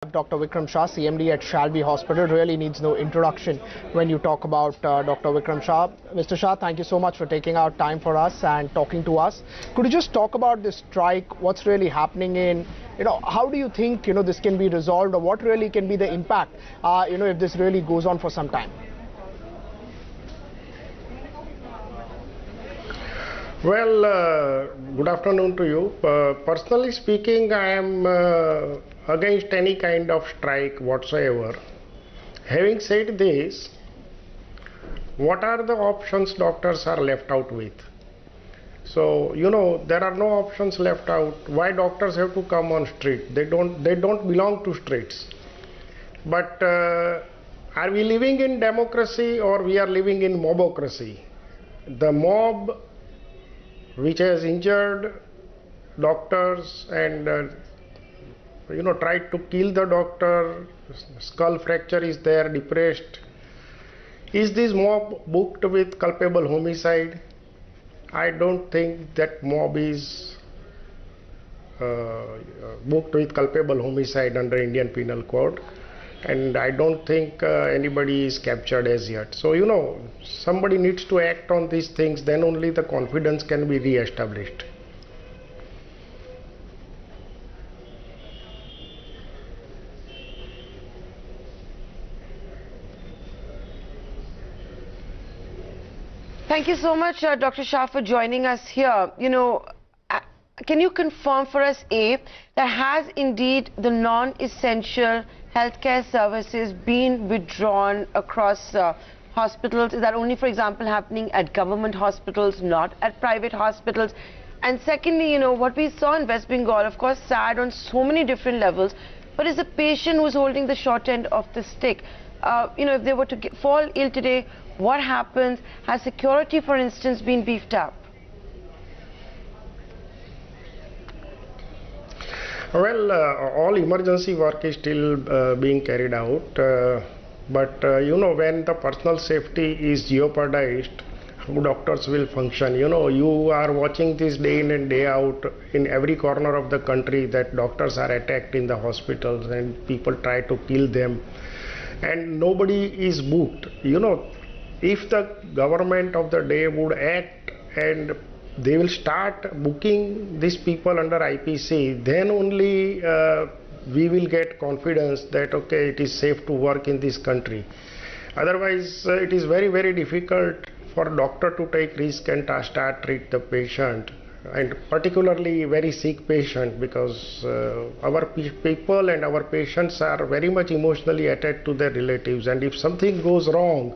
Dr. Vikram Shah, CMD at Shalby Hospital. Really needs no introduction when you talk about Dr. Vikram Shah. Mr. Shah, thank you so much for taking out time for us and talking to us. Could you just talk about this strike? What's really happening in, how do you think, this can be resolved, or what really can be the impact, if this really goes on for some time? Well, good afternoon to you. Personally speaking, I am against any kind of strike whatsoever. Having said this, what are the options doctors are left out with? So, there are no options left out. Why doctors have to come on street? They don't belong to streets. But are we living in democracy, or we are living in mobocracy? The mob which has injured doctors and tried to kill the doctor, skull fracture is there, depressed. Is this mob booked with culpable homicide? I don't think that mob is booked with culpable homicide under Indian Penal Code, and I don't think anybody is captured as yet. So somebody needs to act on these things, then only the confidence can be re-established. Thank you so much, Dr. Shah, for joining us here. Can you confirm for us, A, that has indeed the non-essential healthcare services been withdrawn across hospitals? Is that only, for example, happening at government hospitals, not at private hospitals? And secondly, what we saw in West Bengal, of course, sad on so many different levels, but is the patient who's holding the short end of the stick. If they were to fall ill today, what happens? Has security, for instance, been beefed up? Well, all emergency work is still being carried out, but when the personal safety is jeopardized, how doctors will function? You are watching this day in and day out in every corner of the country, that doctors are attacked in the hospitals and people try to kill them, and nobody is booked. If the government of the day would act and they will start booking these people under IPC, then only we will get confidence that, okay, it is safe to work in this country. Otherwise, it is very, very difficult for a doctor to take risk and start treat the patient, and particularly very sick patient, because our people and our patients are very much emotionally attached to their relatives, and if something goes wrong,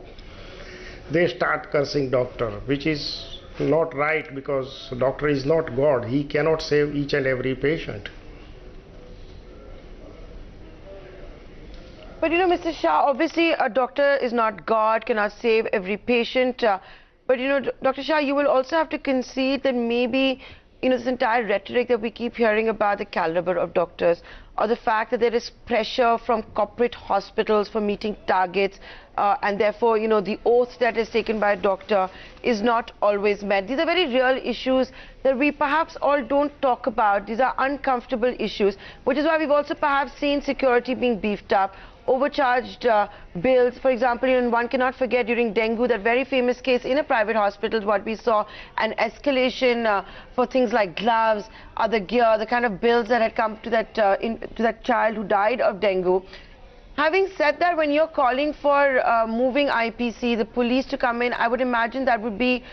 they start cursing doctor, which is not right, because doctor is not God. He cannot save each and every patient. But Mr. Shah, obviously a doctor is not God, cannot save every patient. But Dr. Shah, you will also have to concede that maybe this entire rhetoric that we keep hearing about the caliber of doctors, or the fact that there is pressure from corporate hospitals for meeting targets, and therefore the oath that is taken by a doctor is not always met. These are very real issues that we perhaps all don't talk about. These are uncomfortable issues, which is why we've also perhaps seen security being beefed up, overcharged bills. For example, one cannot forget during dengue, that very famous case in a private hospital, what we saw, an escalation for things like gloves, other gear, the kind of bills that had come to that child who died of dengue. Having said that, when you're calling for moving IPC, the police to come in, I would imagine that would be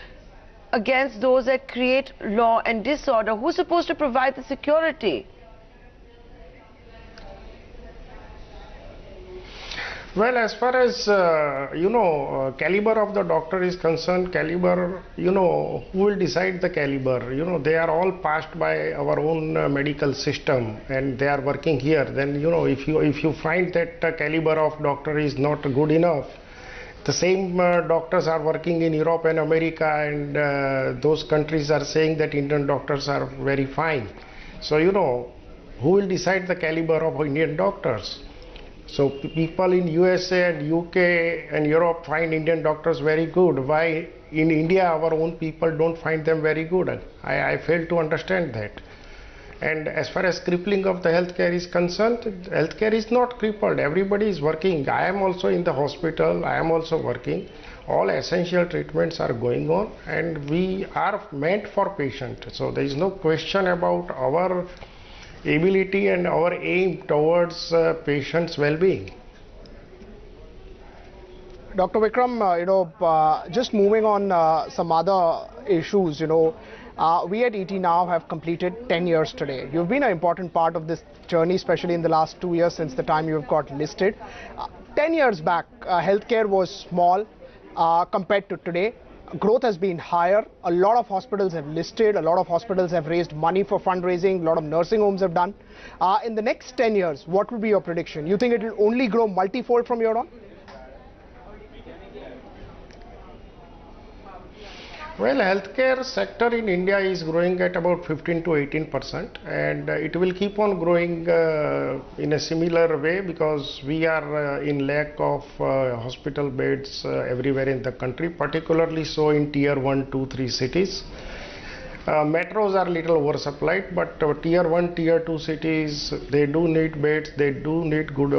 against those that create law and disorder. Who's supposed to provide the security? Well, as far as caliber of the doctor is concerned, who will decide the caliber? They are all passed by our own medical system, and they are working here. Then if you find that the caliber of doctor is not good enough, the same doctors are working in Europe and America, and those countries are saying that Indian doctors are very fine. So who will decide the caliber of Indian doctors? So people in USA and UK and Europe find Indian doctors very good. Why in India our own people don't find them very good? I fail to understand that. And as far as crippling of the healthcare is concerned, healthcare is not crippled. Everybody is working. I am also in the hospital. I am also working. All essential treatments are going on, and we are meant for patient. So there is no question about our ability and our aim towards patients' well-being. Dr. Vikram, just moving on some other issues, we at ET now have completed 10 years today. You've been an important part of this journey, especially in the last 2 years since the time you've got listed. 10 years back, healthcare was small compared to today. Growth has been higher. A lot of hospitals have listed. A lot of hospitals have raised money for fundraising. A lot of nursing homes have done. In the next 10 years, what will be your prediction? You think it will only grow multifold from here on? Well, healthcare sector in India is growing at about 15 to 18%, and it will keep on growing in a similar way because we are in lack of hospital beds everywhere in the country, particularly so in tier 1, 2, 3 cities. Metros are little oversupplied, but tier 1, tier 2 cities, they do need beds, they do need good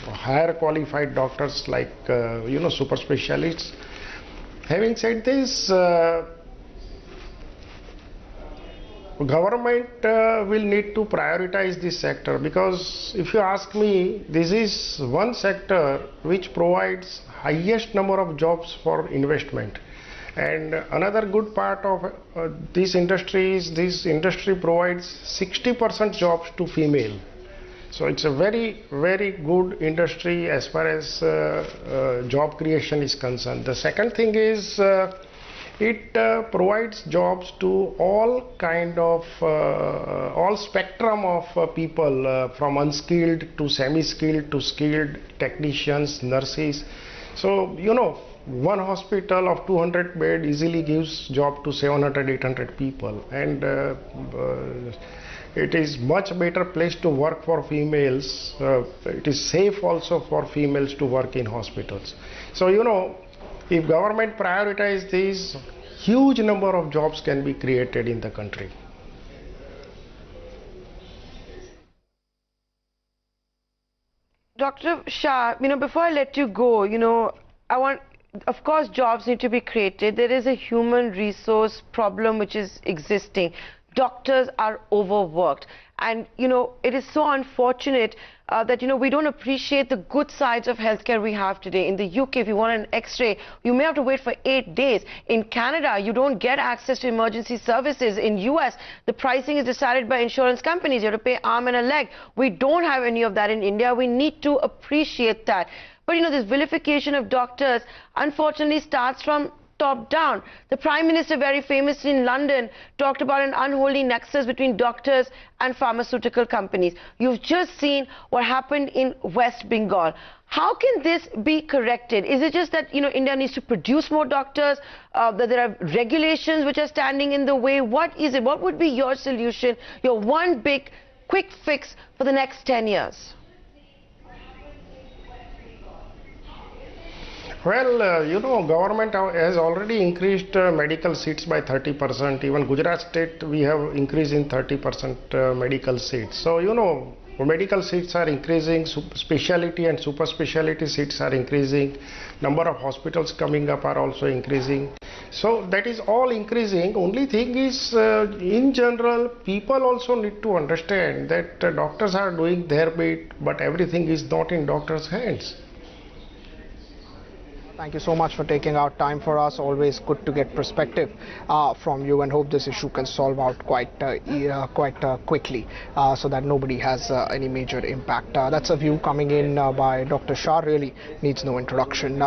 higher qualified doctors like super specialists. Having said this, government will need to prioritize this sector, because if you ask me, this is one sector which provides highest number of jobs for investment. And another good part of this industry is this industry provides 60% jobs to female. So it's a very, very good industry as far as job creation is concerned. The second thing is it provides jobs to all kind of, all spectrum of people, from unskilled to semi-skilled to skilled technicians, nurses. So, one hospital of 200 bed easily gives job to 700, 800 people. And it is much better place to work for females. It is safe also for females to work in hospitals. So, if government prioritize these, huge number of jobs can be created in the country. Dr. Shah, before I let you go, of course, jobs need to be created. There is a human resource problem which is existing. Doctors are overworked, and it is so unfortunate that we don't appreciate the good sides of healthcare we have today. In the UK, if you want an x-ray, you may have to wait for 8 days. In Canada, you don't get access to emergency services. In US, the pricing is decided by insurance companies. You have to pay arm and a leg. We don't have any of that in India. We need to appreciate that. But this vilification of doctors unfortunately starts from top down. The Prime Minister very famously in London talked about an unholy nexus between doctors and pharmaceutical companies. You've just seen what happened in West Bengal. How can this be corrected? Is it just that India needs to produce more doctors, that there are regulations which are standing in the way? What is it? What would be your solution, your one big quick fix for the next 10 years? Well, government has already increased medical seats by 30%. Even Gujarat state, we have increased in 30% medical seats. So, medical seats are increasing, specialty and super specialty seats are increasing. Number of hospitals coming up are also increasing. So that is all increasing. Only thing is, in general, people also need to understand that doctors are doing their bit, but everything is not in doctors' hands. Thank you so much for taking out time for us. Always good to get perspective from you, and hope this issue can solve out quite quickly so that nobody has any major impact. That's a view coming in by Dr. Shah. Really needs no introduction.